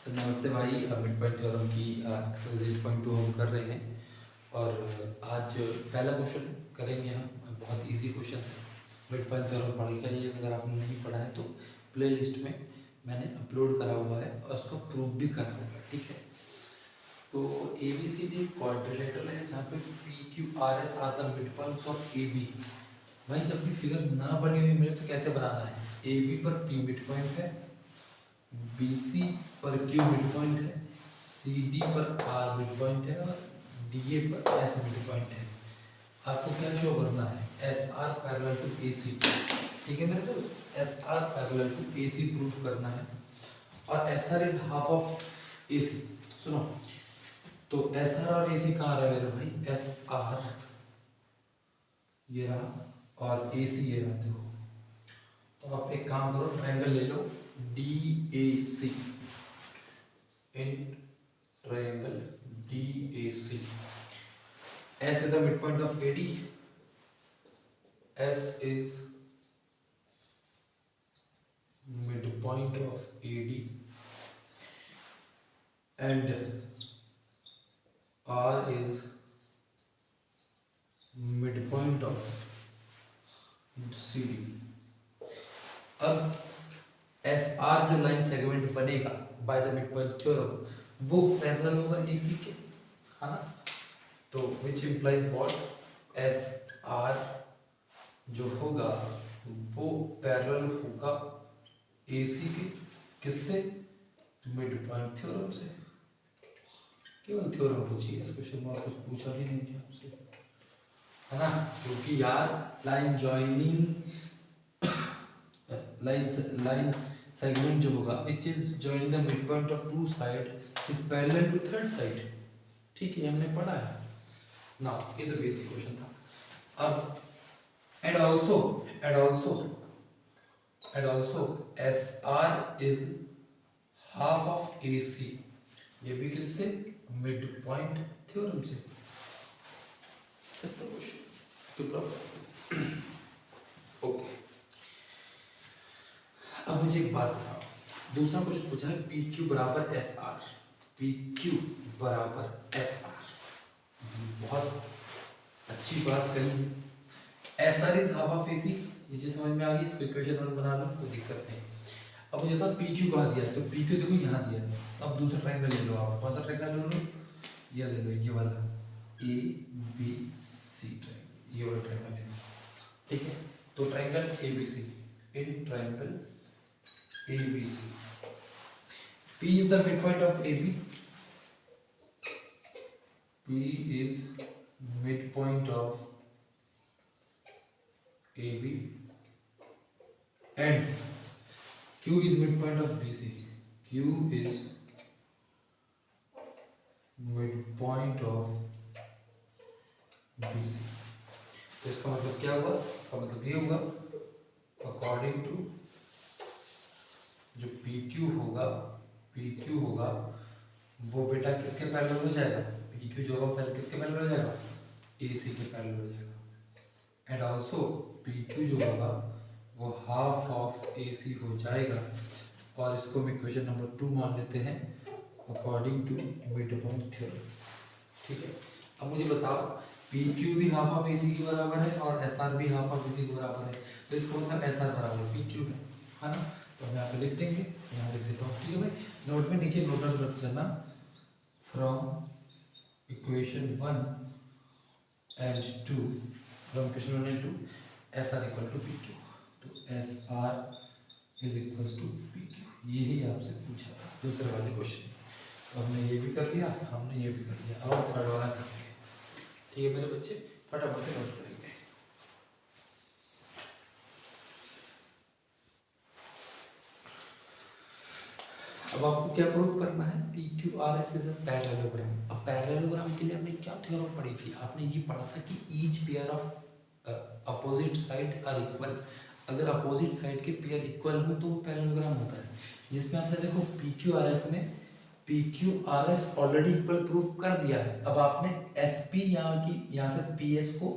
तो नमस्ते भाई, मिड पॉइंट थ्योरम की एक्सरसाइज 8.2 हम कर रहे हैं। और आज पहला क्वेश्चन करेंगे हम। बहुत इजी क्वेश्चन है। मिड पॉइंट थ्योरम पढ़ेगा ये, अगर आपने नहीं पढ़ा है तो प्ले लिस्ट में मैंने अपलोड करा हुआ है और उसको प्रूव भी करा हुआ है, ठीक है। तो A B C D quadrilateral है जहाँ पे P Q R S are the mid points of A B. भाई जब भी फिगर ना बनी हुई मिले तो कैसे बनाना है? ए बी पर पी मिड पॉइंट है, बी सी पर क्यू मिड पॉइंट है, सी डी पर आर मिड पॉइंट है और डी ए पर एस मिड पॉइंट है। आपको क्या शो करना है? S R parallel to A C, ठीक है मेरे दोस्त। S R parallel to A C proof करना है और S R is half of A C. सुनो, तो एस आर और ए सी कहाँ रहा मेरे भाई? एस आर ये रहा और ए सी ये रहा। देखो, तो आप एक काम करो, ट्रायंगल ले लो D A C, in triangle D A C. S is the midpoint of AD. S is midpoint of AD and R is midpoint of CD. अब SR जो लाइन सेगमेंट बनेगा बाय द मिडपॉइंट थ्योरम वो parallel होगा AC के, है ना। तो which implies what? S R जो होगा वो पैरेलल होगा ए सी के। किससे? मिड पॉइंट थ्योरम से। केवल थ्योरम पूछिए, इस क्वेश्चन में कुछ पूछा भी नहीं है आपसे, है ना। क्योंकि यार लाइन जॉइनिंग लाइन सेगमेंट जो होगा which is joining the mid point of two side is parallel to third side, ठीक है, हमने पढ़ा है ना। ये तो बेसिक क्वेश्चन था। अब and also S R is half of A C, ये भी किससे? मिड पॉइंट थ्योरम से। सिंपल क्वेश्चन तो प्रॉपर। ओके, अब मुझे एक बात बताओ, दूसरा क्वेश्चन पूछा है पी क्यू बराबर एस आर। पी क्यू बराबर एस आर, बहुत अच्छी बात कही है। S R is half of A C, ये चीज समझ में आ गई। इसको इक्वेशन वन बना लो, कोई दिक्कत नहीं। अब मुझे था पी क्यू कहाँ दिया है, तो पी क्यू देखो यहाँ दिया है। तो अब दूसरा ट्रायंगल ले लो आप। कौन सा ट्रायंगल ले लो? ये ले लो, ये वाला ए बी सी ट्रायंगल, ये वाला ट्रायंगल ले लो, ठीक है। तो triangle A B C, in triangle A B C, P is the mid point of A B. P is midpoint of AB and Q is midpoint of BC. Q is midpoint of BC. तो इसका मतलब क्या हुआ? इसका मतलब ये हुआ, according to जो PQ होगा वो बेटा किसके पैरेलल हो जाएगा? PQ जो होगा पहले किसके पैरेलल हो जाएगा? AC के पैरेलल हो जाएगा। एंड ऑल्सो PQ जो होगा वो हाफ ऑफ AC हो जाएगा। और इसको हम इक्वेशन नंबर 2 मान लेते हैं according to mid point theorem, ठीक है। अब मुझे बताओ, PQ भी हाफ ऑफ AC के बराबर है और SR भी हाफ ऑफ AC के बराबर है, तो इसको मतलब SR बराबर PQ है ना। तो हम यहाँ पे लिख देंगे, यहाँ लिख देता हूँ, ठीक है भाई। नोट में नीचे नोट डाउन करते चलना, from equation 1 and 2, from equation 1 and 2 SR equal to PQ, तो SR is equals to PQ, यही आपसे पूछा था दूसरे वाले क्वेश्चन। तो हमने ये भी कर लिया, हमने ये भी कर लिया, अब थर्ड वाला कर लिया, ठीक है मेरे बच्चे। फटाफट से नोट करेंगे। अब आपको क्या प्रूव करना है? P Q R S is a parallelogram. अब पैरेललोग्राम के लिए हमने क्या थ्योरम पढ़ी थी? आपने ये पढ़ा था कि each pair of opposite side are equal. अगर अपोजिट साइड के पेयर इक्वल हो तो वो पैरेललोग्राम होता है। जिसमें आपने देखो पी क्यू आर एस में P Q R S already equal prove कर दिया है। अब आपने एस पी या फिर पी एस को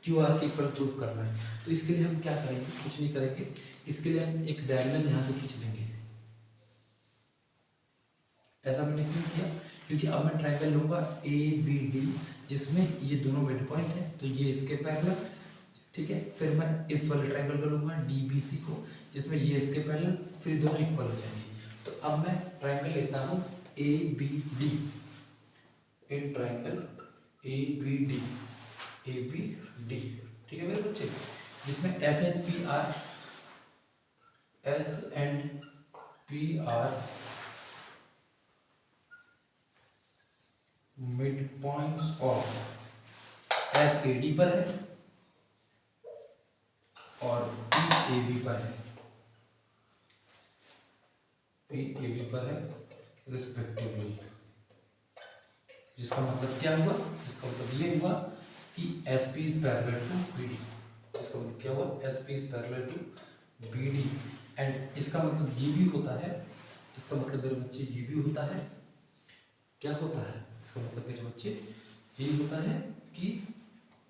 क्यू आर के इक्वल प्रूव करना है। तो इसके लिए हम क्या करेंगे? कुछ नहीं करेंगे, इसके लिए हम एक डायगोनल यहाँ से खींच लेंगे, ऐसा मैंने क्यों किया, क्योंकि अब मैं ट्रायंगल लूंगा ए बी डी जिसमें ये दोनों मिड पॉइंट है, तो ये इसके पैरेलल, ठीक है। फिर मैं इस वाले ट्रायंगल को लूंगा डी बी सी को जिसमें ये इसके पैरेलल, फिर दोनों इक्वल हो जाएंगे। तो अब मैं ट्रायंगल लेता हूँ A B D, in triangle A B D, A B D, ठीक है मेरे बच्चे, जिसमें S and P R, S and P R mid points of S A D पर है और पी ए बी पर है, पी ए बी पर है रिस्पेक्टिवली। जिसका मतलब क्या हुआ, इसका मतलब ये हुआ कि S P is parallel to B D. इसका मतलब क्या हुआ, S P is parallel to B D. And इसका मतलब ये भी होता है, इसका मतलब मेरे बच्चे ये भी होता है, क्या होता है, इसका मतलब मेरे बच्चे यही होता है कि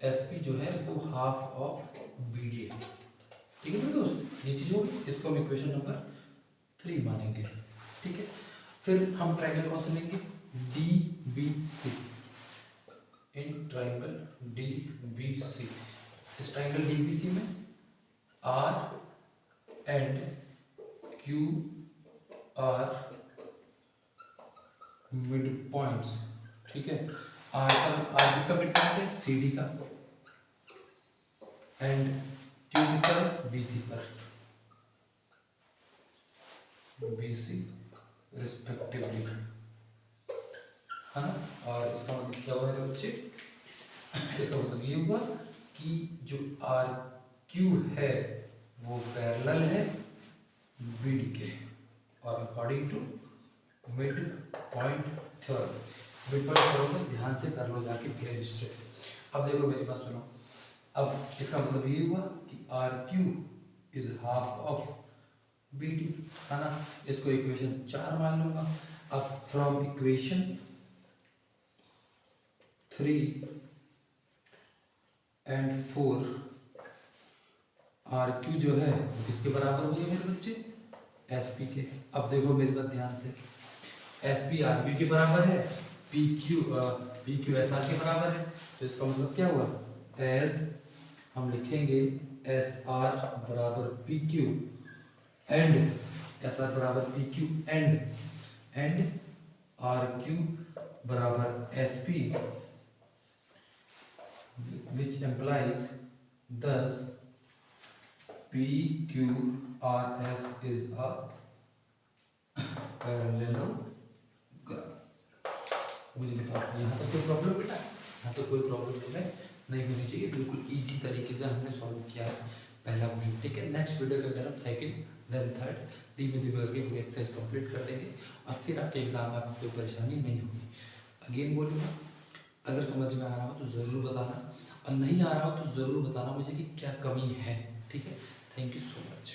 एस पी जो है वो हाफ ऑफ बी डी है, ठीक है मेरे दोस्त। ये चीज होगी, इसको हम इक्वेशन नंबर 3 मानेंगे, ठीक है। फिर हम ट्रायंगल कौन सा लेंगे, D B C, in triangle D B C. इस ट्रायंगल डी बी सी में R and Q are mid points, ठीक है। आर किसका मिड पॉइंट है, सी डी का, एंड क्यू किस पर है, बी सी पर, बी सी रिस्पेक्टिवली, है ना। और इसका मतलब क्या हुआ मेरे बच्चे, इसका मतलब ये हुआ कि जो आर क्यू है वो पैरेलल है बी डी के, और according to mid point theorem. Mid point theorem को ध्यान से कर लो जाके प्लेन स्ट्रेट। अब देखो मेरी बात सुनो, अब इसका मतलब ये हुआ कि R Q is half of B D, है ना। इसको इक्वेशन 4 मान लूंगा। अब from equation 3 and 4 R Q जो है वो किसके बराबर हुई है मेरे बच्चे, एस पी के। अब देखो मेरी बात ध्यान से, एस पी आर बी के बराबर है, पी क्यू एस आर के बराबर है, तो इसका मतलब क्या हुआ, एज हम लिखेंगे एस आर बराबर P Q and S R बराबर P Q and R Q बराबर S P, which implies thus PQRS is a parallelogram। मुझे बताओ यहाँ तक कोई प्रॉब्लम बेटा, यहाँ तक कोई प्रॉब्लम नहीं होनी चाहिए, बिल्कुल इजी तरीके से हमने सॉल्व किया है पहला क्वेश्चन, ठीक है। नेक्स्ट वीडियो के अंदर हम सेकंड देन थर्ड धीमे धीमे करके पूरी एक्सरसाइज कंप्लीट कर देंगे और फिर आपके एग्जाम में आपको कोई परेशानी नहीं होगी। अगेन बोलूँगा, अगर समझ में आ रहा हो तो ज़रूर बताना, और नहीं आ रहा हो तो ज़रूर बताना मुझे कि क्या कमी है, ठीक है। Thank you so much.